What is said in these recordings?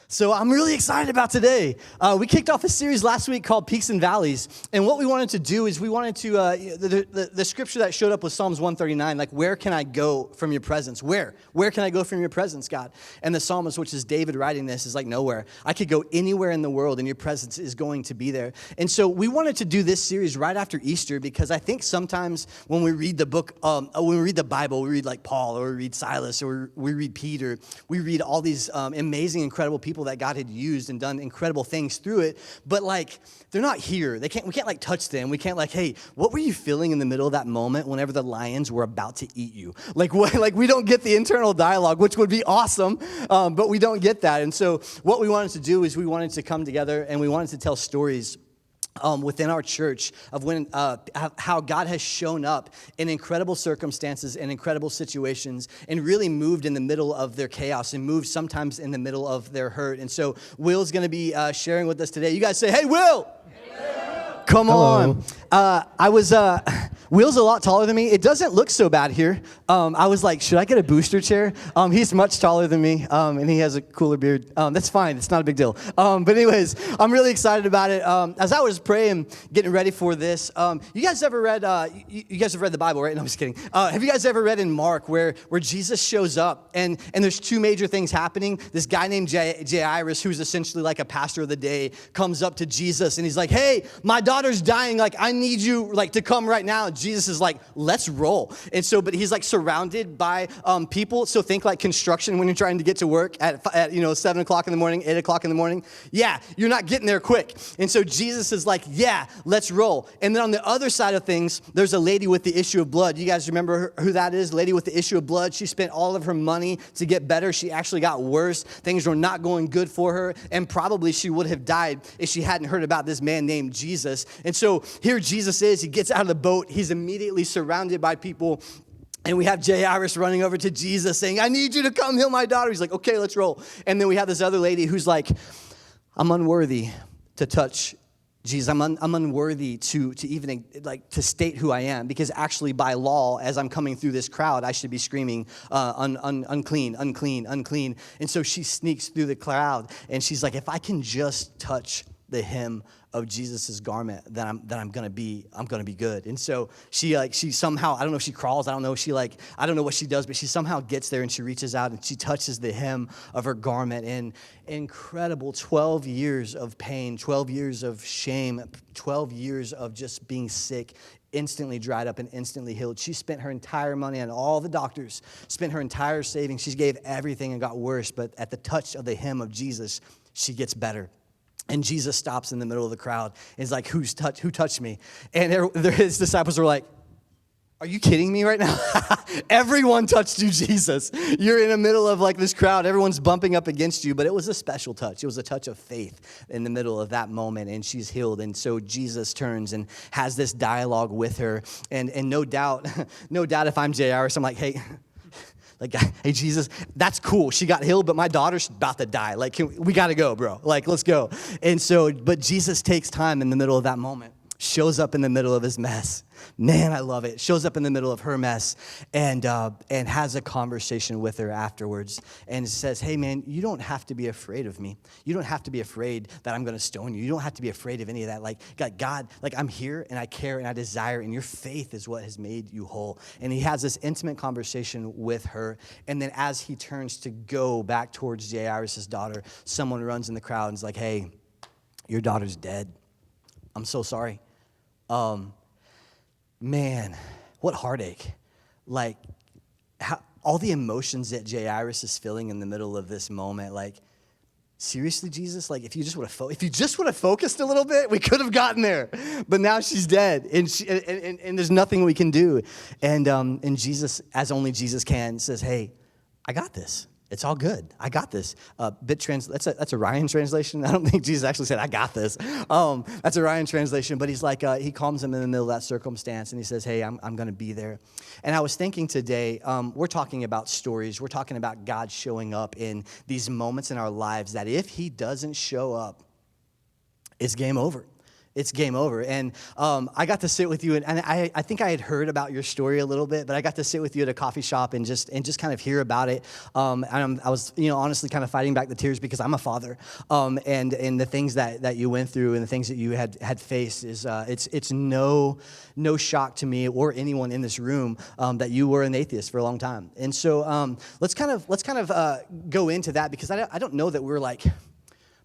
So I'm really excited about today. We kicked off a series last week called Peaks and Valleys, and what we wanted to do is we wanted to, the scripture that showed up was Psalms 139, like, where can I go from your presence? Where can I go from your presence, God? And the psalmist, which is David writing this, is like, nowhere. I could go anywhere in the world, and your presence is going to be there. And so we wanted to do this series right after Easter, because I think sometimes when we read the book, when we read the Bible, we read like Paul, or we read Silas, or we read Peter, we read all these amazing, incredible people that God had used and done incredible things through it, but like they're not here. We can't like touch them. We can't like, hey, what were you feeling in the middle of that moment whenever the lions were about to eat you? Like what? Like we don't get the internal dialogue, which would be awesome, but we don't get that. And so what we wanted to do is we wanted to come together and we wanted to tell stories within our church of when how God has shown up in incredible circumstances and incredible situations and really moved in the middle of their chaos and moved sometimes in the middle of their hurt. And so Will's going to be sharing with us today. You guys say, hey, Will! Come on. Will's a lot taller than me. It doesn't look so bad here. I was like, should I get a booster chair? He's much taller than me, and he has a cooler beard. That's fine. It's not a big deal. But anyways, I'm really excited about it. As I was praying, getting ready for this, you guys ever read, you guys have read the Bible, right? No, I'm just kidding. Have you guys ever read in Mark where Jesus shows up, and there's two major things happening? This guy named Jairus, who's essentially like a pastor of the day, comes up to Jesus, and he's like, hey, my daughter's dying. Like, I need you like to come right now. And Jesus is like, let's roll. And so, but he's like surrounded by people. So think like construction when you're trying to get to work at 7 o'clock in the morning, 8 o'clock in the morning. Yeah, you're not getting there quick. And so Jesus is like, yeah, let's roll. And then on the other side of things, there's a lady with the issue of blood. You guys remember who that is? Lady with the issue of blood. She spent all of her money to get better. She actually got worse. Things were not going good for her. And probably she would have died if she hadn't heard about this man named Jesus. And so here Jesus is. He gets out of the boat. He's immediately surrounded by people. And we have Jairus running over to Jesus saying, I need you to come heal my daughter. He's like, okay, let's roll. And then we have this other lady who's like, I'm unworthy to touch Jesus. I'm unworthy to even like to state who I am, because actually by law, as I'm coming through this crowd, I should be screaming unclean, unclean, unclean. And so she sneaks through the crowd and she's like, if I can just touch the hem of Jesus's garment, then I'm gonna be good. And so she somehow, I don't know if she crawls, I don't know what she does, but she somehow gets there and she reaches out and she touches the hem of her garment. And incredible 12 years of pain, 12 years of shame, 12 years of just being sick instantly dried up and instantly healed. She spent her entire money on all the doctors, spent her entire savings. She gave everything and got worse, but at the touch of the hem of Jesus, she gets better. And Jesus stops in the middle of the crowd and is like, who touched me? And his disciples were like, are you kidding me right now? Everyone touched you, Jesus. You're in the middle of like this crowd. Everyone's bumping up against you, but it was a special touch. It was a touch of faith in the middle of that moment, and she's healed. And so Jesus turns and has this dialogue with her. And no doubt if I'm Jairus, I'm like, hey, Jesus, that's cool. She got healed, but my daughter's about to die. Like, we got to go, bro. Like, let's go. And so, but Jesus takes time in the middle of that moment, shows up in the middle of his mess. Man, I love it. Shows up in the middle of her mess and has a conversation with her afterwards and says, hey, man, you don't have to be afraid of me. You don't have to be afraid that I'm going to stone you. You don't have to be afraid of any of that. Like, God, like, I'm here and I care and I desire, and your faith is what has made you whole. And he has this intimate conversation with her. And then as he turns to go back towards Jairus' daughter, someone runs in the crowd and is like, hey, your daughter's dead. I'm so sorry. Man, what heartache. Like, all the emotions that Jairus is feeling in the middle of this moment, like, seriously, Jesus? Like, if you just would have focused a little bit, we could have gotten there. But now she's dead, and there's nothing we can do. And Jesus, as only Jesus can, says, hey, I got this. It's all good. I got this. That's a Ryan translation. I don't think Jesus actually said, I got this. That's a Ryan translation. But he's like, he calms him in the middle of that circumstance. And he says, hey, I'm going to be there. And I was thinking today, we're talking about stories. We're talking about God showing up in these moments in our lives that if he doesn't show up, it's game over. it's game over. And I got to sit with you, and I think I had heard about your story a little bit, but I got to sit with you at a coffee shop and just kind of hear about it. And I was, honestly kind of fighting back the tears because I'm a father, and the things that you went through and the things that you had faced is it's no shock to me or anyone in this room that you were an atheist for a long time. And so let's kind of go into that, because I don't know that we're like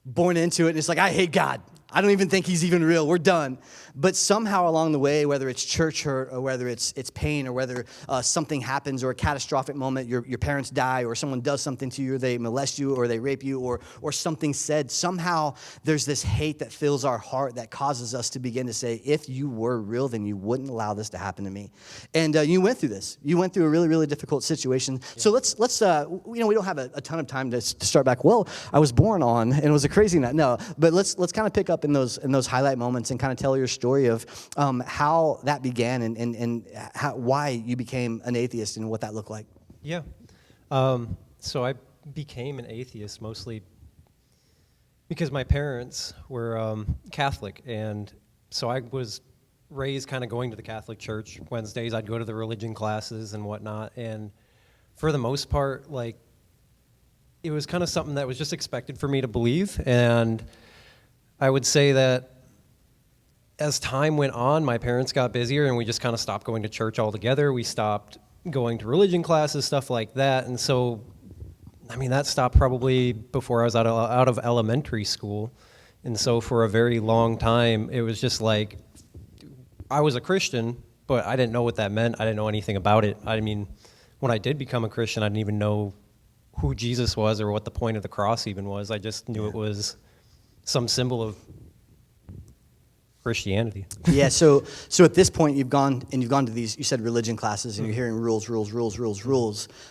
born into it and it's like, I hate God. I don't even think he's even real. We're done. But somehow along the way, whether it's church hurt or whether it's pain or whether something happens or a catastrophic moment, your parents die or someone does something to you, or they molest you or they rape you or something said, somehow there's this hate that fills our heart that causes us to begin to say, if you were real, then you wouldn't allow this to happen to me. And you went through this. You went through a really, really difficult situation. Yeah. So let's we don't have a ton of time to start back. Well, I was born on, and it was a crazy night. No, but let's kind of pick up in those highlight moments and kind of tell your story of how that began and why you became an atheist and what that looked like. Yeah. So I became an atheist mostly because my parents were Catholic, and so I was raised kind of going to the Catholic Church. Wednesdays I'd go to the religion classes and whatnot, and for the most part, like, it was kind of something that was just expected for me to believe. And I would say that as time went on, my parents got busier and we just kind of stopped going to church altogether. We stopped going to religion classes, stuff like that. And so, I mean, that stopped probably before I was out of elementary school. And so for a very long time, it was just like, I was a Christian, but I didn't know what that meant. I didn't know anything about it. I mean, when I did become a Christian, I didn't even know who Jesus was or what the point of the cross even was. I just knew it was some symbol of Christianity. Yeah, so at this point you've gone to these, you said religion classes, and you're hearing rules.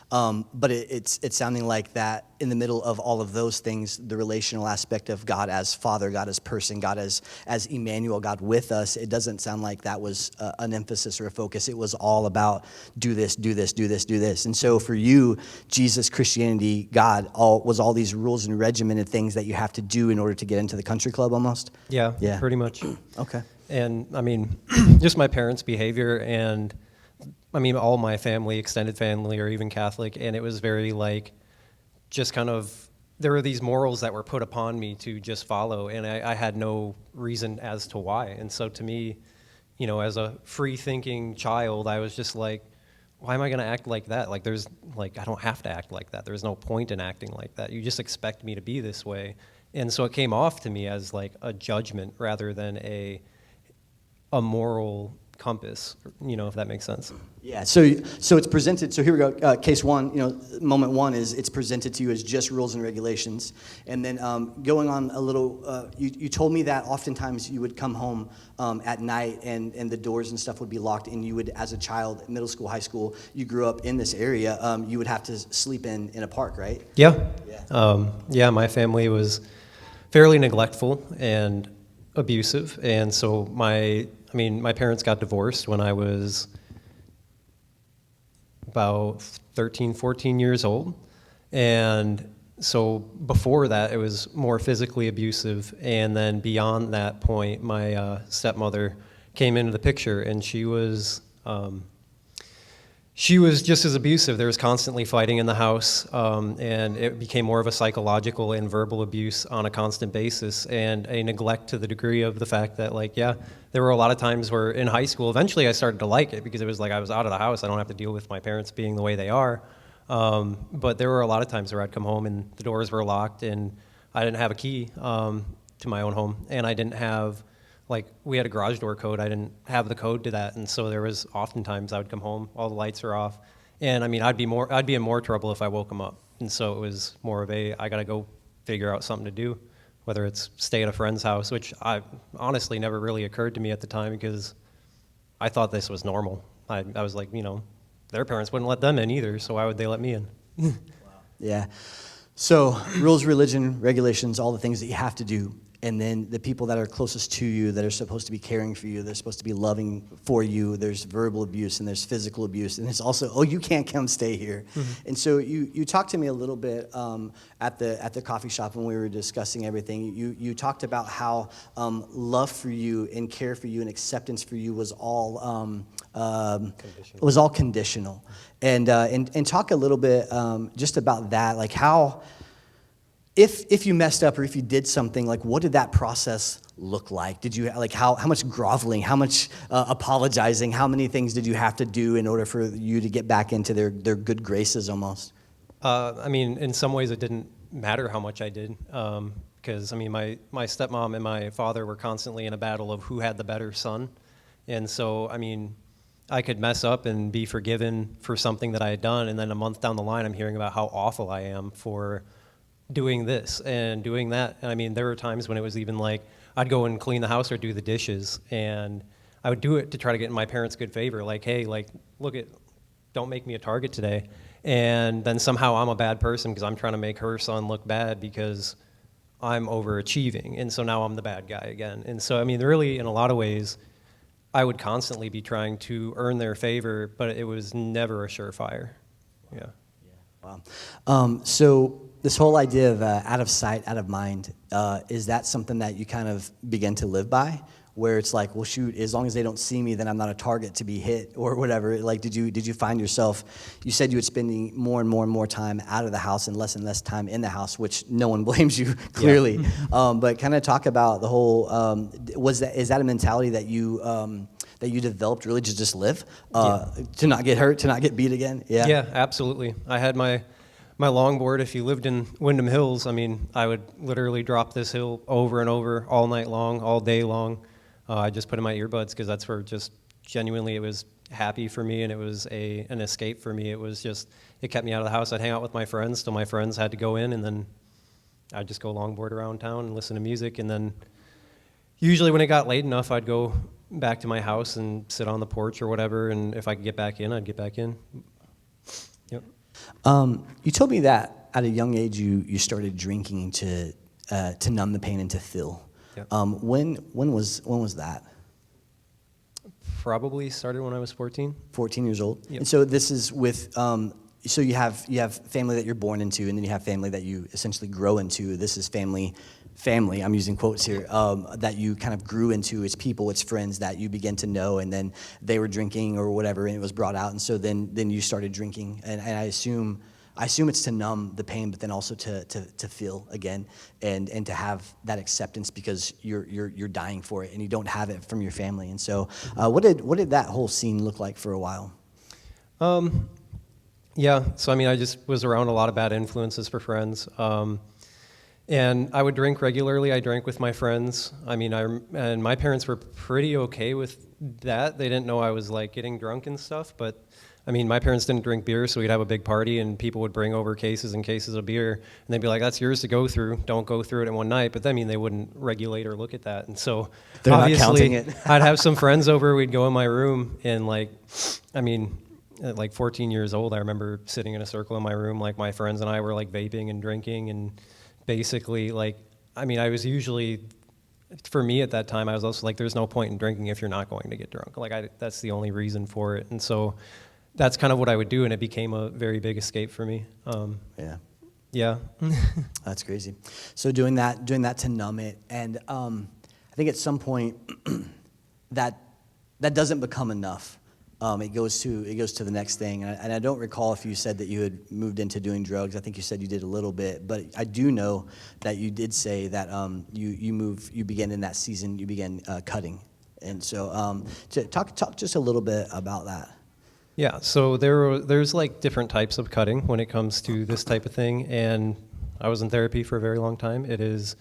But it's sounding like that in the middle of all of those things, the relational aspect of God as Father, God as person, God as Emmanuel, God with us. It doesn't sound like that was an emphasis or a focus. It was all about do this. And so for you, Jesus, Christianity, God, was all these rules and regimented things that you have to do in order to get into the country club almost? Yeah. Pretty much. Okay. And I mean, just my parents' behavior, and I mean, all my family, extended family, are even Catholic, and it was very like, just kind of, there were these morals that were put upon me to just follow, and I had no reason as to why. And so to me, as a free-thinking child, I was just like, why am I going to act like that? Like, I don't have to act like that. There's no point in acting like that. You just expect me to be this way. And so it came off to me as like a judgment rather than a moral compass, if that makes sense. Yeah, so it's presented, so here we go, case one, moment one is it's presented to you as just rules and regulations. And then going on a little, you told me that oftentimes you would come home at night and the doors and stuff would be locked, and you would, as a child, middle school, high school, you grew up in this area, you would have to sleep in a park, right? Yeah, my family was fairly neglectful and abusive, and so my parents got divorced when I was about 13, 14 years old. And so before that, it was more physically abusive. And then beyond that point, my stepmother came into the picture, and she was just as abusive. There was constantly fighting in the house, and it became more of a psychological and verbal abuse on a constant basis, and a neglect to the degree of the fact that, there were a lot of times where in high school, eventually I started to like it because it was like I was out of the house. I don't have to deal with my parents being the way they are. But there were a lot of times where I'd come home and the doors were locked, and I didn't have a key to my own home, and I didn't have, we had a garage door code. I didn't have the code to that, and so there was oftentimes I would come home, all the lights are off, and I mean I'd be in more trouble if I woke them up, and so it was more of I gotta go figure out something to do, whether it's stay at a friend's house, which I honestly never really occurred to me at the time because I thought this was normal. I was like, their parents wouldn't let them in either, so why would they let me in? Wow. Yeah. So rules, religion, regulations, all the things that you have to do. and then the people that are closest to you, that are supposed to be caring for you, they're supposed to be loving for you. There's verbal abuse and there's physical abuse, and it's also, oh, you can't come stay here. And so you talked to me a little bit at the coffee shop when we were discussing everything. You talked about how love for you and care for you and acceptance for you was all conditional. And talk a little bit just about that, like how. If you messed up or if you did something, like what did that process look like? Did you like how much groveling, how much apologizing, how many things did you have to do in order for you to get back into their good graces almost? I mean, in some ways it didn't matter how much I did, because I mean, my stepmom and my father were constantly in a battle of who had the better son. And so, I mean, I could mess up and be forgiven for something that I had done, and then a month down the line I'm hearing about how awful I am for doing this and doing that. And I mean, there were times when it was even like I'd go and clean the house or do the dishes, and I would do it to try to get in my parents' good favor, like, hey, like, don't make me a target today. And then somehow I'm a bad person because I'm trying to make her son look bad because I'm overachieving, and so now I'm the bad guy again. And so I mean, really, in a lot of ways, I would constantly be trying to earn their favor, but it was never a surefire. Yeah. Wow. So this whole idea of out of sight, out of mind, is that something that you kind of begin to live by? Where it's like, well, shoot, as long as they don't see me, then I'm not a target to be hit or whatever. Like, did you find yourself? You said you were spending more and more time out of the house and less time in the house, which no one blames you clearly. Yeah. But kind of talk about the whole. Is that a mentality that you developed really to just live, to not get hurt, to not get beat again? Yeah. Yeah, absolutely. I had my longboard. If you lived in Windham Hills, I mean, I would literally drop this hill over and over all night long, all day long. I just put in my earbuds because that's where just genuinely it was happy for me, and it was an escape for me. It was just, it kept me out of the house. I'd hang out with my friends till my friends had to go in, and then I'd just go longboard around town and listen to music. And then usually when it got late enough, I'd go back to my house and sit on the porch or whatever, and if I could get back in, I'd get back in. Yep. You told me that at a young age you started drinking to numb the pain and to fill. Yep. When was that? Probably started when I was 14. 14 years old. Yep. And so this is with so you have family that you're born into, and then you have family that you essentially grow into. This is family. I'm using quotes here, that you kind of grew into. It's people, it's friends that you begin to know, and then they were drinking or whatever, and it was brought out, and so then you started drinking, and I assume it's to numb the pain, but then also to feel again, and to have that acceptance because you're dying for it, and you don't have it from your family. And so, what did that whole scene look like for a while? Yeah, so I mean, I just was around a lot of bad influences for friends. And I would drink regularly. I drank with my friends. I mean, and my parents were pretty okay with that. They didn't know I was like getting drunk and stuff, but I mean, my parents didn't drink beer, so we'd have a big party and people would bring over cases and cases of beer, and they'd be like, that's yours to go through. Don't go through it in one night. But I mean, they wouldn't regulate or look at that. And so they're obviously, not counting it. I'd have some friends over. We'd go in my room, and like, I mean, at like 14 years old, I remember sitting in a circle in my room, like my friends and I were like vaping and drinking, and basically, like, I mean, I was usually, for me at that time, I was also like, there's no point in drinking if you're not going to get drunk. Like, that's the only reason for it. And so that's kind of what I would do, and it became a very big escape for me. Yeah. Yeah. That's crazy. So doing that to numb it, and I think at some point that doesn't become enough. It goes to the next thing, and I don't recall if you said that you had moved into doing drugs. I think you said you did a little bit, but I do know that you did say that you began in that season. You began cutting, and so to talk just a little bit about that. Yeah. So there's like different types of cutting when it comes to this type of thing, and I was in therapy for a very long time. It is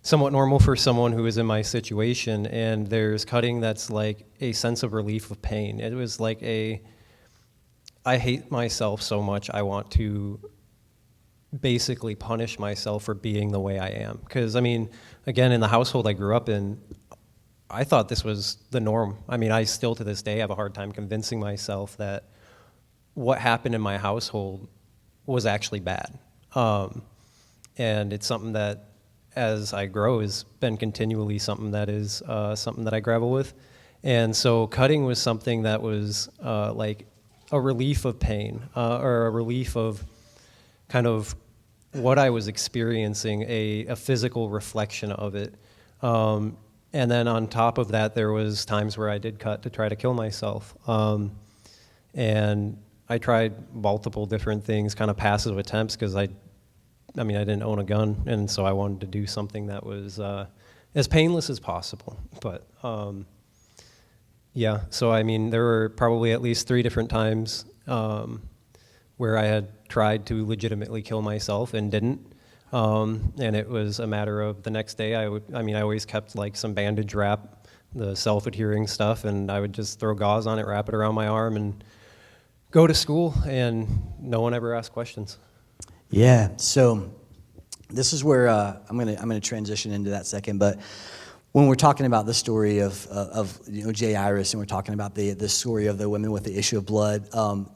somewhat normal for someone who is in my situation, and there's cutting that's like a sense of relief of pain. It was like I hate myself so much, I want to basically punish myself for being the way I am. Because, I mean, again, in the household I grew up in, I thought this was the norm. I mean, I still to this day have a hard time convincing myself that what happened in my household was actually bad. And it's something that as I grow has been continually something that is something that I grapple with. And so cutting was something that was like a relief of pain or a relief of kind of what I was experiencing, a physical reflection of it. And then on top of that, there was times where I did cut to try to kill myself. And I tried multiple different things, kind of passive attempts, because I didn't own a gun, and so I wanted to do something that was as painless as possible. But yeah, so I mean, there were probably at least 3 different times where I had tried to legitimately kill myself and didn't. And it was a matter of the next day, I always kept like some bandage wrap, the self-adhering stuff, and I would just throw gauze on it, wrap it around my arm, and go to school, and no one ever asked questions. Yeah, so this is where I'm gonna transition into that second, but when we're talking about the story of Jairus, and we're talking about the story of the women with the issue of blood,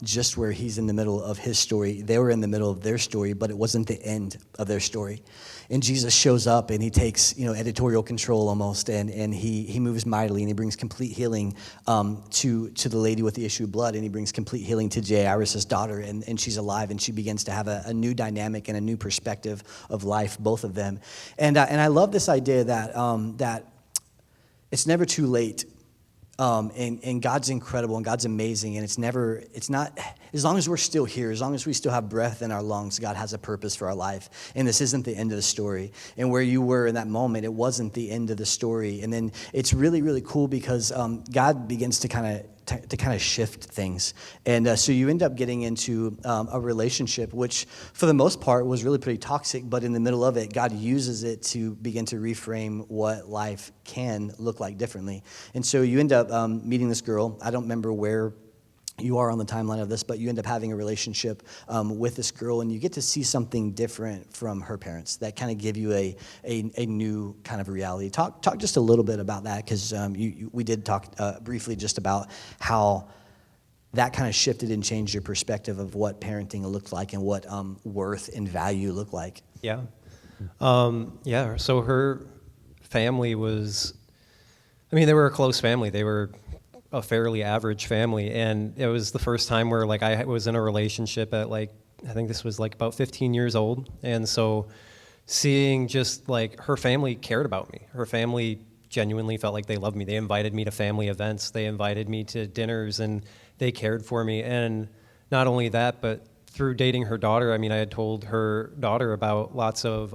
just where he's in the middle of his story, they were in the middle of their story, but it wasn't the end of their story. And Jesus shows up and he takes editorial control almost, and he moves mightily, and he brings complete healing to the lady with the issue of blood, and he brings complete healing to Jairus' daughter, and she's alive, and she begins to have a new dynamic and a new perspective of life, both of them. And I love this idea that it's never too late. And God's incredible and God's amazing, and it's not, as long as we're still here, as long as we still have breath in our lungs, God has a purpose for our life. And this isn't the end of the story. And where you were in that moment, it wasn't the end of the story. And then it's really, really cool because God begins to kind of shift things. And so you end up getting into a relationship, which for the most part was really pretty toxic, but in the middle of it, God uses it to begin to reframe what life can look like differently. And so you end up meeting this girl. I don't remember where you are on the timeline of this, but you end up having a relationship with this girl, and you get to see something different from her parents that kind of give you a new kind of reality. Talk just a little bit about that, because we did talk briefly just about how that kind of shifted and changed your perspective of what parenting looked like and what worth and value looked like. Yeah. So her family was, they were a close family. They were a fairly average family, and it was the first time where like I was in a relationship at I think this was like about 15 years old, and so seeing just like her family cared about me. Her family genuinely felt like they loved me. They invited me to family events. They invited me to dinners, and they cared for me. And not only that, but through dating her daughter, I had told her daughter about lots of,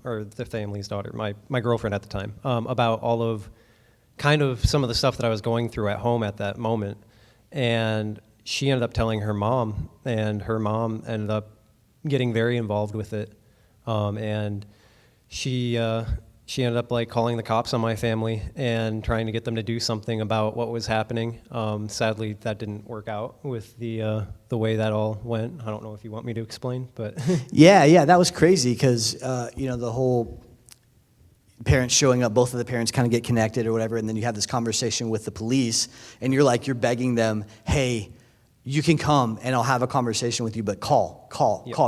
or the family's daughter, my girlfriend at the time, about all of kind of some of the stuff that I was going through at home at that moment. And she ended up telling her mom, and her mom ended up getting very involved with it. And she ended up like calling the cops on my family and trying to get them to do something about what was happening. Sadly, that didn't work out with the way that all went. I don't know if you want me to explain, but Yeah, that was crazy because the whole parents showing up, both of the parents kind of get connected or whatever, and then you have this conversation with the police, and you're begging them, hey, you can come and I'll have a conversation with you, but call,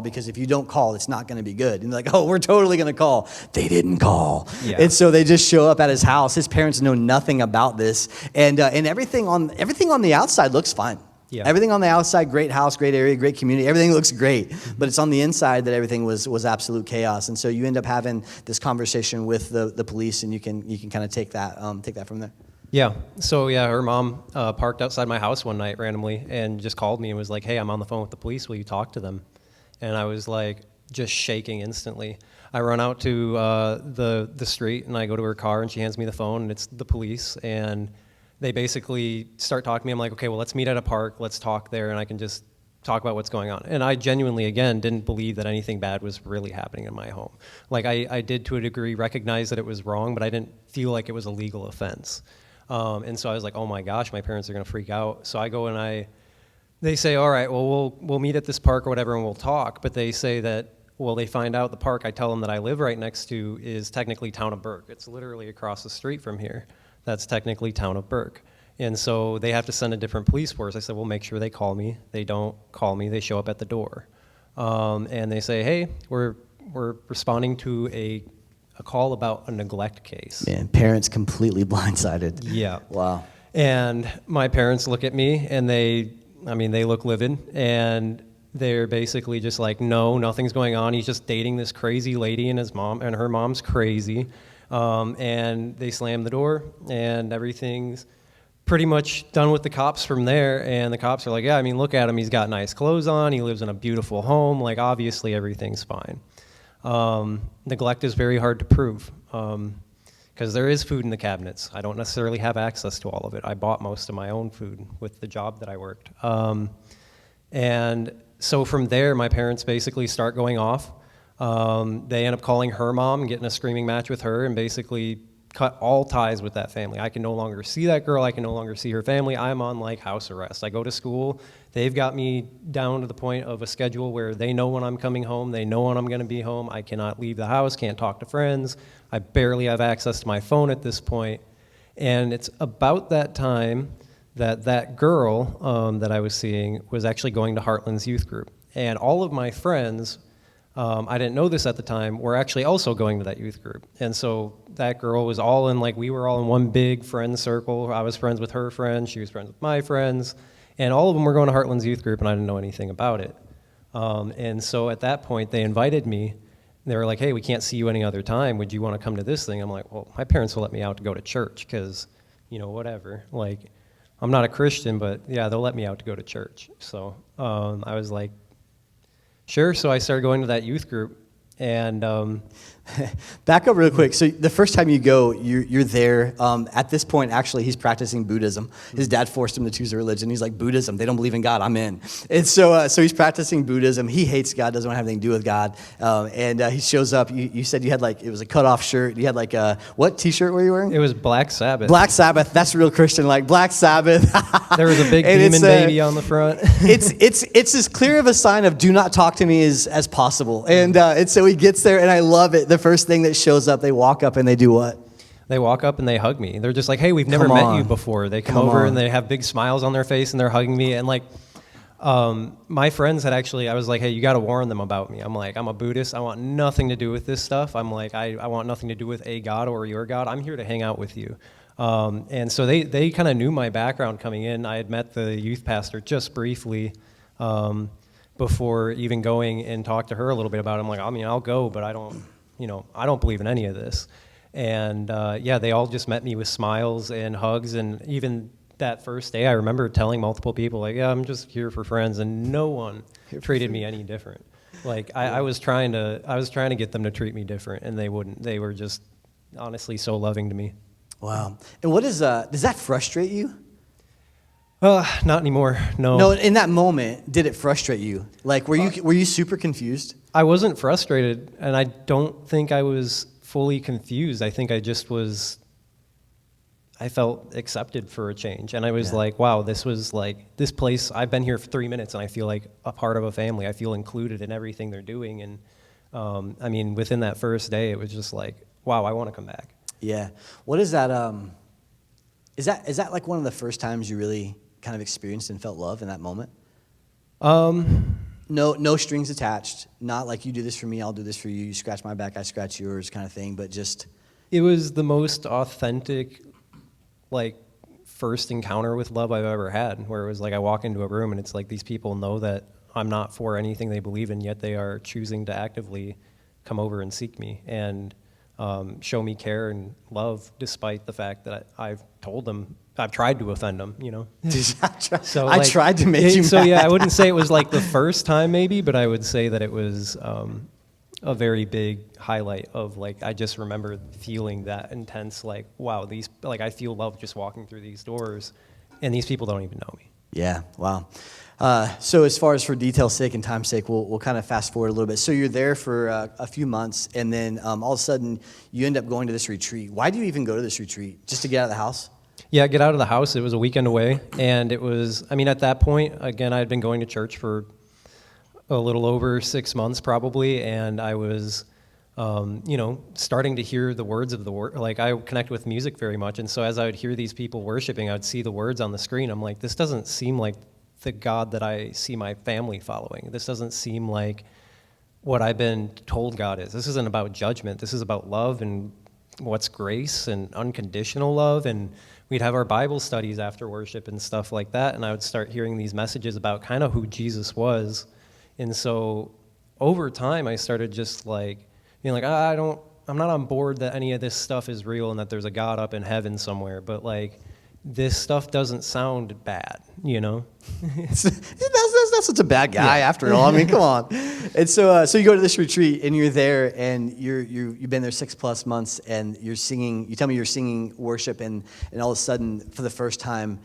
because if you don't call, it's not going to be good. And they're like, oh, we're totally going to call. They didn't call. Yeah. And so they just show up at his house. His parents know nothing about this, and everything on the outside looks fine. Yeah. Everything on the outside, great house, great area, great community, everything looks great, but it's on the inside that everything was absolute chaos. And so you end up having this conversation with the police, and you can kind of take that from there. Yeah. So her mom parked outside my house one night randomly and just called me and was like, hey, I'm on the phone with the police. Will you talk to them? And I was like just shaking instantly. I run out to the street, and I go to her car, and she hands me the phone, and it's the police. And they basically start talking to me. I'm like, okay, well, let's meet at a park. Let's talk there, and I can just talk about what's going on. And I genuinely, again, didn't believe that anything bad was really happening in my home. Like, I did, to a degree, recognize that it was wrong, but I didn't feel like it was a legal offense. And so I was like, oh my gosh, my parents are going to freak out. So I go and they say, all right, well, we'll meet at this park or whatever, and we'll talk. But they say that, well, they find out the park I tell them that I live right next to is technically Town of Burke. It's literally across the street from here. That's technically Town of Burke. And so they have to send a different police force. I said, well, make sure they call me. They don't call me. They show up at the door. And they say, hey, we're responding to a a call about a neglect case. Man, parents completely blindsided. Yeah. Wow. And my parents look at me and they look livid, and they're basically just like, no, nothing's going on. He's just dating this crazy lady, and his mom and her mom's crazy. And they slam the door, and everything's pretty much done with the cops from there. And the cops are like, yeah, I mean, look at him. He's got nice clothes on. He lives in a beautiful home. Like, obviously, everything's fine. Neglect is very hard to prove because there is food in the cabinets. I don't necessarily have access to all of it. I bought most of my own food with the job that I worked. And so from there, my parents basically start going off. They end up calling her mom, getting a screaming match with her, and basically cut all ties with that family. I can no longer see that girl. I can no longer see her family. I'm on like house arrest. I go to school. They've got me down to the point of a schedule where they know when I'm coming home. They know when I'm going to be home. I cannot leave the house, can't talk to friends. I barely have access to my phone at this point. And it's about that time that that girl that I was seeing was actually going to Heartland's youth group. And all of my friends, I didn't know this at the time, were actually also going to that youth group. And so that girl was all in, like, we were all in one big friend circle. I was friends with her friends. She was friends with my friends. And all of them were going to Heartland's youth group, and I didn't know anything about it. And so at that point, they invited me. They were like, hey, we can't see you any other time. Would you want to come to this thing? I'm like, well, my parents will let me out to go to church because, whatever. Like, I'm not a Christian, but, yeah, they'll let me out to go to church. So I was like, sure. So I started going to that youth group, and back up real quick. So the first time you go, you're there. At this point, actually, he's practicing Buddhism. His dad forced him to choose a religion. He's like, Buddhism, they don't believe in God, I'm in. And so he's practicing Buddhism. He hates God, doesn't want to have anything to do with God. And he shows up. You said you had it was a cutoff shirt. You had what T-shirt were you wearing? It was Black Sabbath. Black Sabbath. That's real Christian, like Black Sabbath. There was a big demon baby on the front. it's as clear of a sign of do not talk to me as possible. And so he gets there, and I love it. The first thing that shows up, they walk up and they do what? They walk up and they hug me. They're just like, hey, we've never met you before. They come over and they have big smiles on their face and they're hugging me. And my friends had actually, I was like, hey, you got to warn them about me. I'm like, I'm a Buddhist. I want nothing to do with this stuff. I'm like, I want nothing to do with a God or your God. I'm here to hang out with you. And so they kind of knew my background coming in. I had met the youth pastor just briefly before even going and talk to her a little bit about it. I'm like, I mean, I'll go, but I don't believe in any of this. And they all just met me with smiles and hugs. And even that first day, I remember telling multiple people, like, yeah, I'm just here for friends. And no one treated me any different. Like, I was trying to get them to treat me different, and they wouldn't. They were just honestly so loving to me. Wow. And what does that frustrate you? Not anymore. No. No, in that moment, did it frustrate you? Like, were you super confused? I wasn't frustrated, and I don't think I was fully confused. I think I just I felt accepted for a change. And I was like, wow, this was like, this place, I've been here for 3 minutes, and I feel like a part of a family. I feel included in everything they're doing. And within that first day, it was just like, wow, I want to come back. Yeah. What is that? Is that like one of the first times you really kind of experienced and felt love in that moment? No strings attached. Not like you do this for me, I'll do this for you. You scratch my back, I scratch yours, kind of thing. But just it was the most authentic, first encounter with love I've ever had. Where it was like I walk into a room and it's like these people know that I'm not for anything they believe in, yet they are choosing to actively come over and seek me and show me care and love, despite the fact that I've told them. I've tried to offend them, So I tried to make you So mad. yeah, I wouldn't say it was like the first time maybe, but I would say that it was a very big highlight of I just remember feeling that intense wow, I feel love just walking through these doors, and these people don't even know me. Yeah, wow. So as far as for detail's sake and time's sake, we'll kind of fast forward a little bit. So you're there for a few months, and then all of a sudden you end up going to this retreat. Why do you even go to this retreat? Just to get out of the house? Yeah, get out of the house. It was a weekend away, and it was, at that point, again, I had been going to church for a little over 6 months probably, and I was, starting to hear the words of the word. I connect with music very much, and so as I would hear these people worshiping, I would see the words on the screen. I'm like, this doesn't seem like the God that I see my family following. This doesn't seem like what I've been told God is. This isn't about judgment. This is about love and what's grace and unconditional love. And we'd have our Bible studies after worship and stuff like that. And I would start hearing these messages about kind of who Jesus was. And so over time, I started just like being like, I'm not on board that any of this stuff is real and that there's a God up in heaven somewhere. But like, this stuff doesn't sound bad, you know? That's not such a bad guy after all. I mean, come on. And so you go to this retreat and you're there and you've been there 6+ months and you're singing. You tell me you're singing worship and all of a sudden for the first time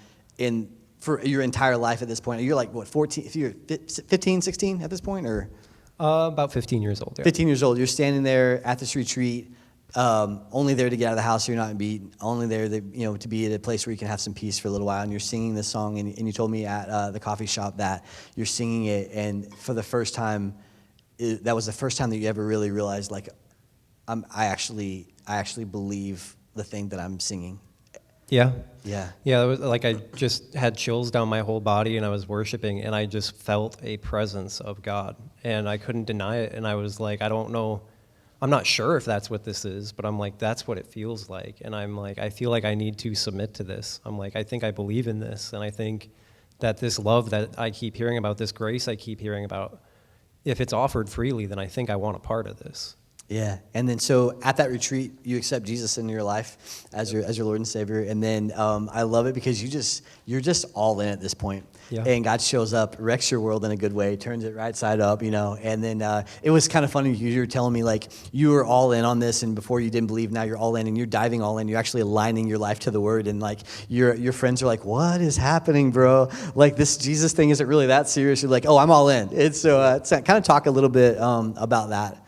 for your entire life at this point, you're like what 14? If you're 15, 16 at this point, or About 15 years old. Yeah. 15 years old. You're standing there at this retreat. Only there to get out of the house so you're not beat. Only there to be at a place where you can have some peace for a little while. And you're singing this song, and you told me at the coffee shop that you're singing it, and for the first time, that was the first time that you ever really realized, like, I actually believe the thing that I'm singing. Yeah. Yeah. Yeah, it was like I just had chills down my whole body, and I was worshiping, and I just felt a presence of God, and I couldn't deny it. And I was like, I don't know. I'm not sure if that's what this is, but I'm like, that's what it feels like. And I'm like, I feel like I need to submit to this. I'm like, I think I believe in this. And I think that this love that I keep hearing about, this grace I keep hearing about, if it's offered freely, then I think I want a part of this. Yeah, and then so at that retreat, you accept Jesus into your life as your Lord and Savior, and then I love it because you're just all in at this point. Yeah. And God shows up, wrecks your world in a good way, turns it right side up, and then it was kind of funny. You were telling me like you were all in on this, and before you didn't believe, now you're all in, and you're diving all in. You're actually aligning your life to the Word, and like your friends are like, "What is happening, bro? Like this Jesus thing isn't really that serious." You're like, "Oh, I'm all in." It's so kind of talk a little bit about that.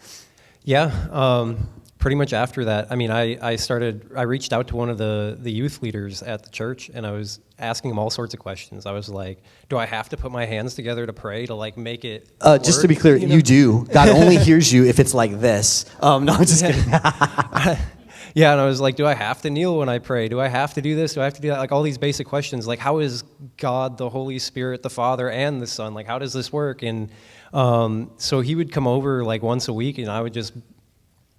Yeah, pretty much after that, I mean, I reached out to one of the youth leaders at the church, and I was asking him all sorts of questions. I was like, do I have to put my hands together to pray to like make it work? Just to be clear, you do. God only hears you if it's like this. No, I'm just kidding. Yeah, and I was like, do I have to kneel when I pray? Do I have to do this? Do I have to do that? Like all these basic questions, like how is God, the Holy Spirit, the Father, and the Son? Like how does this work? And so he would come over like once a week, and I would just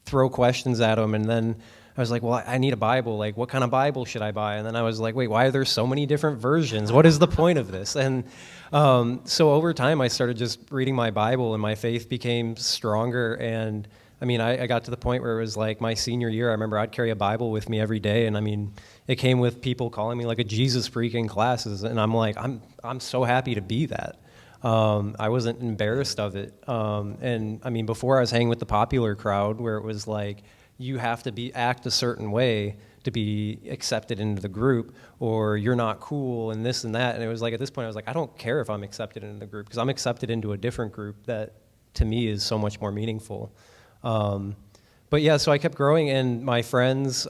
throw questions at him. And then I was like, well, I need a Bible. Like what kind of Bible should I buy? And then I was like, wait, why are there so many different versions? What is the point of this? And so over time, I started just reading my Bible, and my faith became stronger. And I mean, I got to the point where it was like my senior year. I remember I'd carry a Bible with me every day, and I mean, it came with people calling me like a Jesus freak in classes, and I'm like, I'm so happy to be that. I wasn't embarrassed of it, and I mean, before I was hanging with the popular crowd, where it was like you have to act a certain way to be accepted into the group, or you're not cool, and this and that. And it was like at this point, I was like, I don't care if I'm accepted into the group, because I'm accepted into a different group that to me is so much more meaningful. But yeah, so I kept growing, and my friends,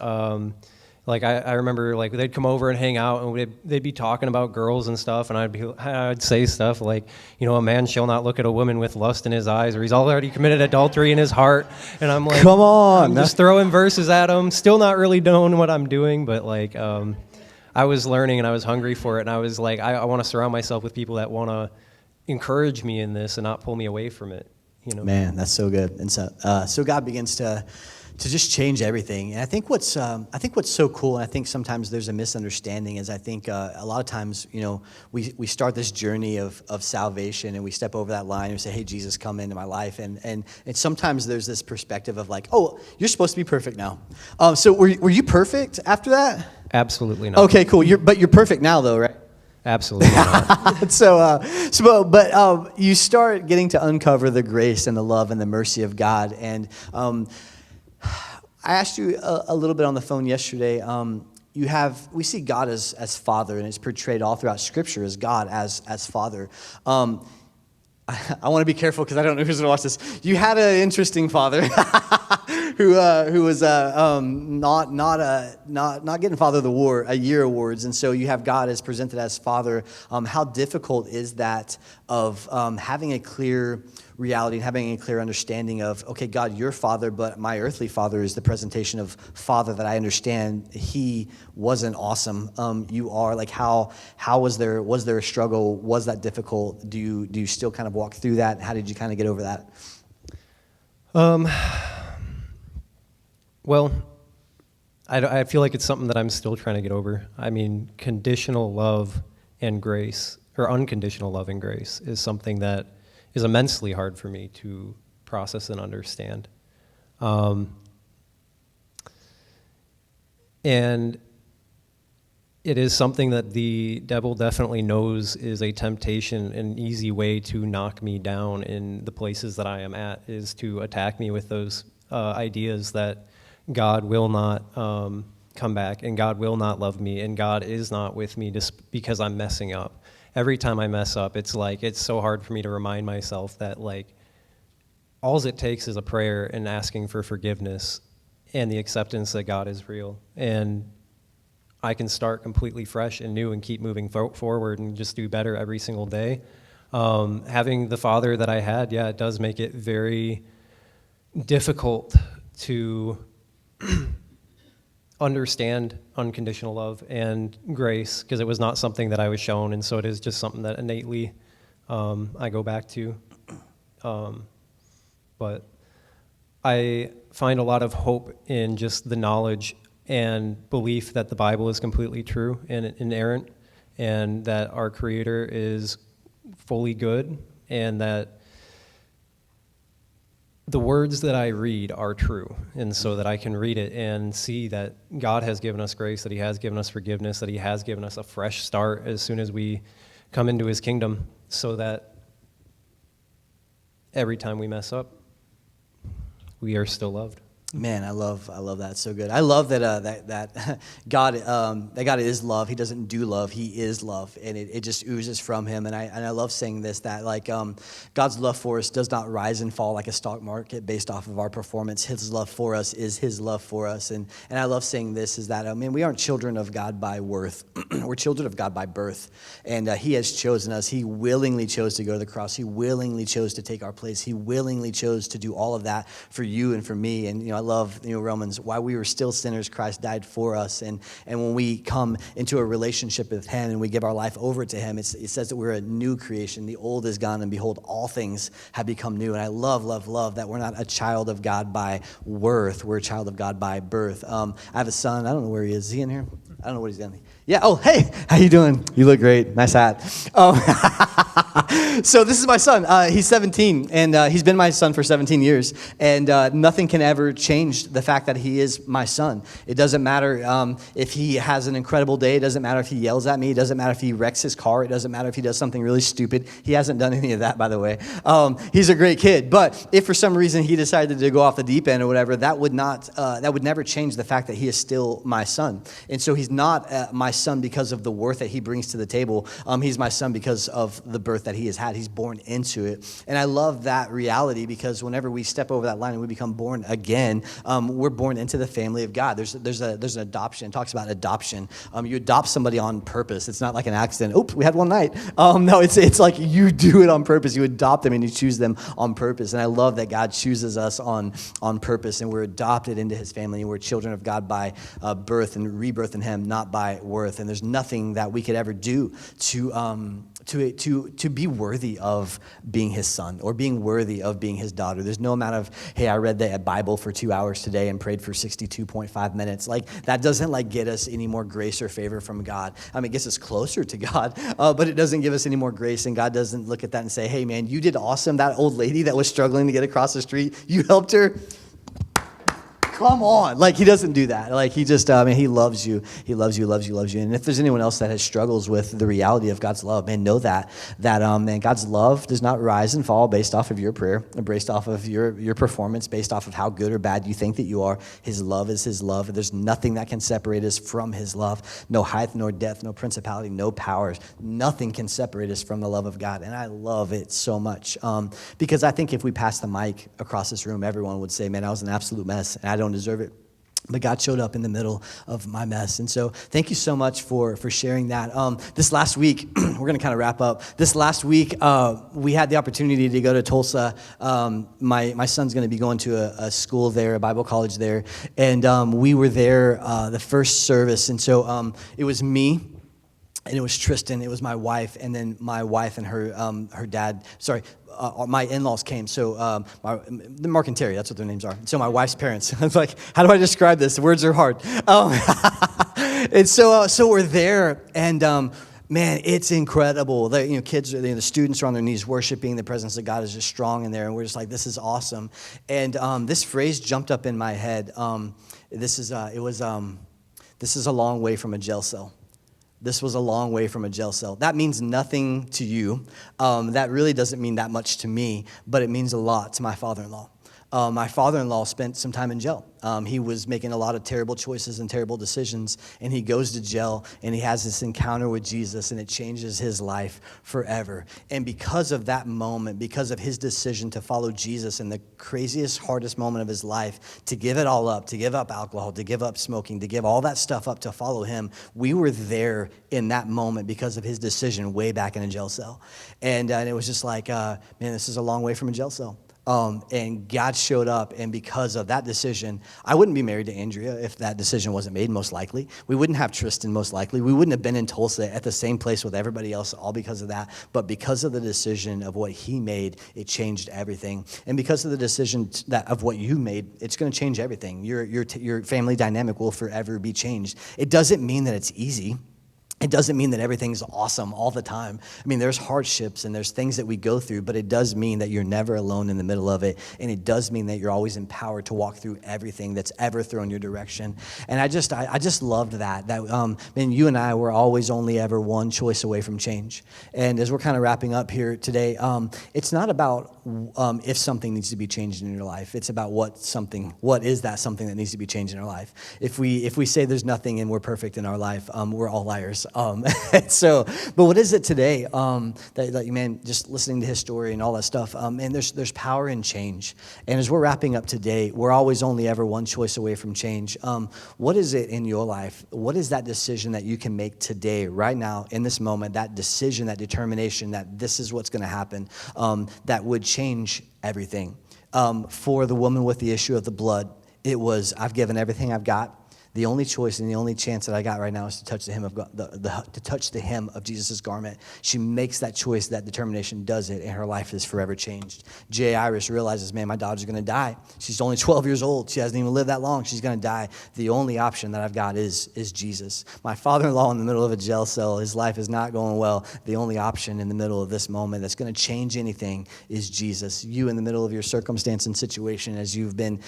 like I remember, like they'd come over and hang out, and they'd be talking about girls and stuff, and I'd say stuff like, a man shall not look at a woman with lust in his eyes, or he's already committed adultery in his heart. And I'm like, come on, I'm just throwing verses at him, still not really knowing what I'm doing, but like I was learning and I was hungry for it, and I was like, I want to surround myself with people that want to encourage me in this and not pull me away from it. Man, that's so good. And so God begins to just change everything. And I think what's so cool, and I think sometimes there's a misunderstanding, is I think a lot of times, we start this journey of salvation, and we step over that line and we say, hey, Jesus, come into my life. And sometimes there's this perspective of like, oh, you're supposed to be perfect now. So were you perfect after that? Absolutely not. Okay, cool. But you're perfect now, though, right? Absolutely not. But you start getting to uncover the grace and the love and the mercy of God. And I asked you a little bit on the phone yesterday. We see God as Father, and it's portrayed all throughout Scripture as God as Father. I want to be careful because I don't know who's going to watch this. You had an interesting father who was not getting Father of the Year awards, and so you have God as presented as Father. How difficult is that of having a clear reality and having a clear understanding of, okay, God, you're Father, but my earthly father is the presentation of Father that I understand. He wasn't awesome. You are. Like, how was there a struggle? Was that difficult? Do you still kind of walk through that? How did you kind of get over that? Well, I feel like it's something that I'm still trying to get over. I mean, conditional love and grace, or unconditional love and grace, is something that is immensely hard for me to process and understand. And it is something that the devil definitely knows is a temptation, an easy way to knock me down in the places that I am at, is to attack me with those ideas that God will not come back, and God will not love me, and God is not with me just because I'm messing up. Every time I mess up, it's like, it's so hard for me to remind myself that, like, all it takes is a prayer and asking for forgiveness and the acceptance that God is real. And I can start completely fresh and new and keep moving forward and just do better every single day. Having the father that I had, yeah, it does make it very difficult to understand unconditional love and grace, because it was not something that I was shown, and so it is just something that innately I go back to. But I find a lot of hope in just the knowledge and belief that the Bible is completely true and inerrant, and that our Creator is fully good, and that the words that I read are true, and so that I can read it and see that God has given us grace, that He has given us forgiveness, that He has given us a fresh start as soon as we come into His kingdom, so that every time we mess up, we are still loved. Man, I love that. It's so good. I love that God is love. He doesn't do love. He is love, and it just oozes from Him. And I love saying this, that like God's love for us does not rise and fall like a stock market based off of our performance. His love for us is His love for us. And I love saying this, is that we aren't children of God by worth. We're children of God by birth, and He has chosen us. He willingly chose to go to the cross. He willingly chose to take our place. He willingly chose to do all of that for you and for me. And I love Romans, while we were still sinners, Christ died for us. And when we come into a relationship with Him and we give our life over to Him, it says that we're a new creation. The old is gone, and behold, all things have become new. And I love that we're not a child of God by worth. We're a child of God by birth. I have a son. I don't know where he is. Is he in here? I don't know what he's doing. Yeah. Oh, hey, how you doing? You look great. Nice hat. So this is my son. He's 17, and he's been my son for 17 years. And nothing can ever change the fact that he is my son. It doesn't matter if he has an incredible day. It doesn't matter if he yells at me. It doesn't matter if he wrecks his car. It doesn't matter if he does something really stupid. He hasn't done any of that, by the way. He's a great kid. But if for some reason he decided to go off the deep end or whatever, that would never change the fact that he is still my son. And so he's not my son because of the worth that he brings to the table. He's my son because of the birth that he has had. He's born into it. And I love that reality, because whenever we step over that line and we become born again, we're born into the family of God. There's an adoption. It talks about adoption. You adopt somebody on purpose. It's not like an accident. Oops, we had one night. No, it's like you do it on purpose. You adopt them and you choose them on purpose. And I love that God chooses us on purpose, and we're adopted into His family, and we're children of God by birth and rebirth in Him, not by worth. And there's nothing that we could ever do to be worthy of being His son or being worthy of being His daughter. There's no amount of, hey, I read the Bible for 2 hours today and prayed for 62.5 minutes. Like, that doesn't get us any more grace or favor from God. It gets us closer to God, but it doesn't give us any more grace. And God doesn't look at that and say, hey, man, you did awesome. That old lady that was struggling to get across the street, you helped her. Come on. He doesn't do that. He just, He loves you. He loves you. And if there's anyone else that has struggles with the reality of God's love, man, know that man, God's love does not rise and fall based off of your prayer, or based off of your performance, based off of how good or bad you think that you are. His love is His love. There's nothing that can separate us from His love. No height, nor depth, no principality, no powers. Nothing can separate us from the love of God. And I love it so much, because I think if we passed the mic across this room, everyone would say, man, I was an absolute mess, and I don't deserve it. But God showed up in the middle of my mess. And so thank you so much for sharing that. This last week, we're going to kind of wrap up. This last week, we had the opportunity to go to Tulsa. My son's going to be going to a school there, a Bible college there. And we were there the first service. And so it was me, and it was Tristan, it was my wife, and then my wife and her dad, my in-laws came. So Mark and Terry, that's what their names are. So my wife's parents. I was like, how do I describe this? The words are hard. And so we're there, and man, it's incredible. The kids, the students are on their knees worshiping. The presence of God is just strong in there, and we're just like, this is awesome. And this phrase jumped up in my head. This is a long way from a jail cell. This was a long way from a jail cell. That means nothing to you. That really doesn't mean that much to me, but it means a lot to my father-in-law. My father-in-law spent some time in jail. He was making a lot of terrible choices and terrible decisions, and he goes to jail, and he has this encounter with Jesus, and it changes his life forever. And because of that moment, because of his decision to follow Jesus in the craziest, hardest moment of his life, to give it all up, to give up alcohol, to give up smoking, to give all that stuff up to follow him, we were there in that moment because of his decision way back in a jail cell. And it was just like, man, this is a long way from a jail cell. And God showed up, and because of that decision, I wouldn't be married to Andrea if that decision wasn't made, most likely. We wouldn't have Tristan, most likely. We wouldn't have been in Tulsa at the same place with everybody else, all because of that. But because of the decision of what he made, it changed everything. And because of the decision of what you made, it's going to change everything. Your family dynamic will forever be changed. It doesn't mean that it's easy. It doesn't mean that everything's awesome all the time. I mean, there's hardships and there's things that we go through, but it does mean that you're never alone in the middle of it. And it does mean that you're always empowered to walk through everything that's ever thrown your direction. And I just loved that man, you and I were always only ever one choice away from change. And as we're kind of wrapping up here today, it's not about if something needs to be changed in your life. It's about what is that something that needs to be changed in our life. If we say there's nothing and we're perfect in our life, we're all liars. But what is it today? Man, just listening to his story and all that stuff. And there's power in change. And as we're wrapping up today, we're always only ever one choice away from change. What is it in your life? What is that decision that you can make today, right now, in this moment? That decision, that determination, that this is what's going to happen, that would change everything. For the woman with the issue of the blood, it was, I've given everything I've got. The only choice and the only chance that I got right now is to touch the hem of God, to touch the hem of Jesus' garment. She makes that choice, that determination, does it, and her life is forever changed. Jairus realizes, man, my daughter's going to die. She's only 12 years old. She hasn't even lived that long. She's going to die. The only option that I've got is Jesus. My father-in-law in the middle of a jail cell, his life is not going well. The only option in the middle of this moment that's going to change anything is Jesus. You in the middle of your circumstance and situation, as you've been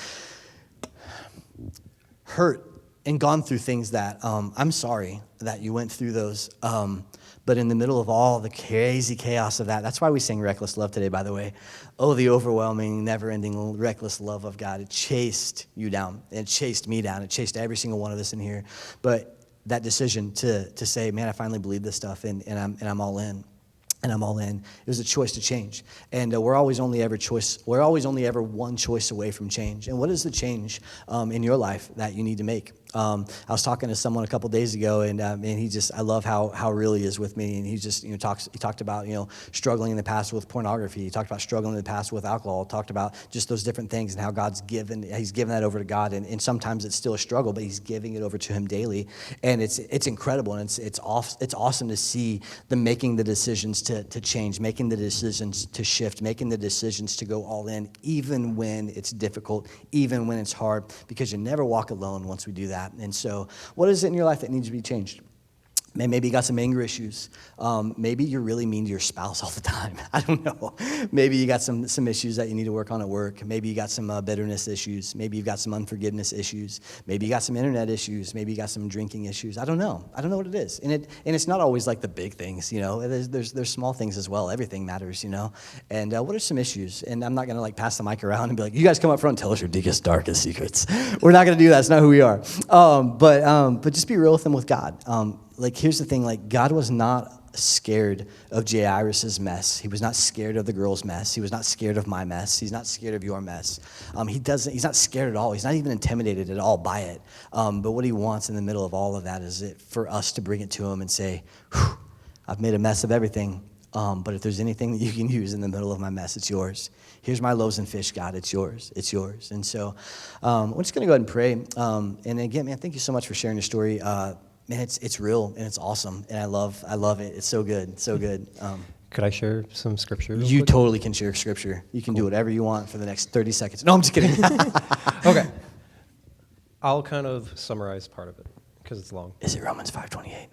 hurt and gone through things that I'm sorry that you went through those. But in the middle of all the crazy chaos of that's why we sing Reckless Love today, by the way. Oh, the overwhelming, never-ending, reckless love of God. It chased you down. It chased me down. It chased every single one of us in here. But that decision to say, man, I finally believe this stuff, and I'm all in. And I'm all in. It was a choice to change. And we're always only ever one choice away from change. And what is the change in your life that you need to make? I was talking to someone a couple days ago, and I love how real he is with me. And he just, he talked about, struggling in the past with pornography. He talked about struggling in the past with alcohol. Talked about just those different things and how he's given that over to God. And sometimes it's still a struggle, but he's giving it over to him daily. And it's incredible. And it's awesome to see them making the decisions to change, making the decisions to shift, making the decisions to go all in, even when it's difficult, even when it's hard, because you never walk alone once we do that. And so what is it in your life that needs to be changed? Maybe you got some anger issues. Maybe you're really mean to your spouse all the time. I don't know. Maybe you got some issues that you need to work on at work. Maybe you got some bitterness issues. Maybe you've got some unforgiveness issues. Maybe you got some internet issues. Maybe you got some drinking issues. I don't know. I don't know what it is. And it's not always like the big things, There's small things as well. Everything matters, And what are some issues? And I'm not going to pass the mic around and be like, you guys come up front and tell us your deepest, darkest secrets. We're not going to do that. It's not who we are. But just be real with them with God. Here's the thing, God was not scared of Jairus' mess. He was not scared of the girl's mess. He was not scared of my mess. He's not scared of your mess. He's not scared at all. He's not even intimidated at all by it. But what he wants in the middle of all of that is for us to bring it to him and say, I've made a mess of everything. But if there's anything that you can use in the middle of my mess, it's yours. Here's my loaves and fish, God. It's yours. It's yours. And so we're just going to go ahead and pray. And again, man, thank you so much for sharing your story. man, it's real and it's awesome, and I love it. It's so good, so good. Could I share some scripture? real You quick? totally can share scripture. You can do whatever you want for the next 30 seconds. No, I'm just kidding. Okay. I'll kind of summarize part of it because it's long. Is it Romans 5:28?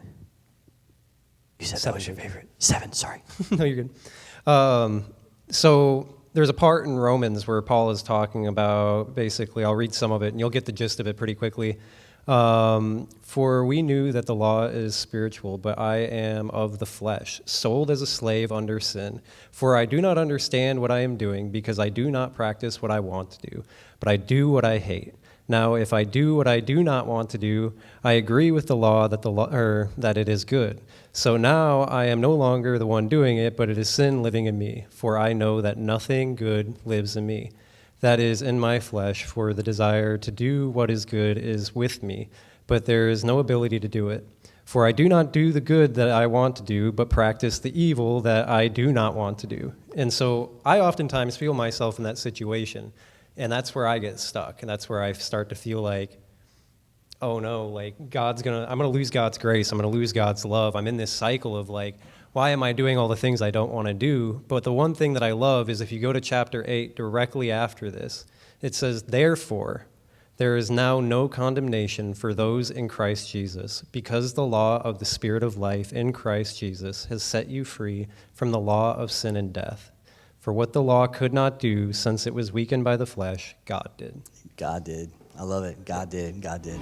You said that was your 7. favorite. 7, sorry. No, you're good. So there's a part in Romans where Paul is talking about, basically, I'll read some of it and you'll get the gist of it pretty quickly. For we knew that the law is spiritual, but I am of the flesh, sold as a slave under sin. For I do not understand what I am doing, because I do not practice what I want to do, but I do what I hate. Now, if I do what I do not want to do, I agree with the law that it is good. So now I am no longer the one doing it, but it is sin living in me. For I know that nothing good lives in me, that is in my flesh. For the desire to do what is good is with me, but there is no ability to do it. For I do not do the good that I want to do, but practice the evil that I do not want to do. And so I oftentimes feel myself in that situation. And that's where I get stuck, and that's where I start to feel like, oh no, like I'm gonna lose God's grace, I'm gonna lose God's love. I'm in this cycle of like, why am I doing all the things I don't want to do? But the one thing that I love is if you go to chapter 8 directly after this, it says, therefore, there is now no condemnation for those in Christ Jesus, because the law of the Spirit of life in Christ Jesus has set you free from the law of sin and death. For what the law could not do, since it was weakened by the flesh, God did. God did. I love it. God did. God did.